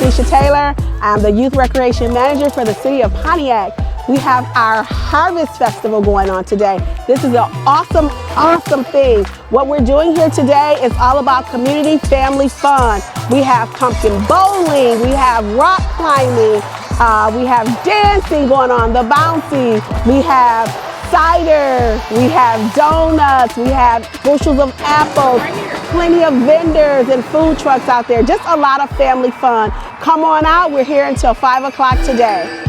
Felicia Taylor. I'm the Youth Recreation Manager for the City of Pontiac. We have our Harvest Festival going on today. This is an awesome thing. What we're doing here today is all about community family fun. We have pumpkin bowling, we have rock climbing, we have dancing going on, the bouncy, we have cider, we have donuts, we have bushels of apples, plenty of vendors and food trucks out there. Just a lot of family fun. Come on out, we're here until 5 o'clock today.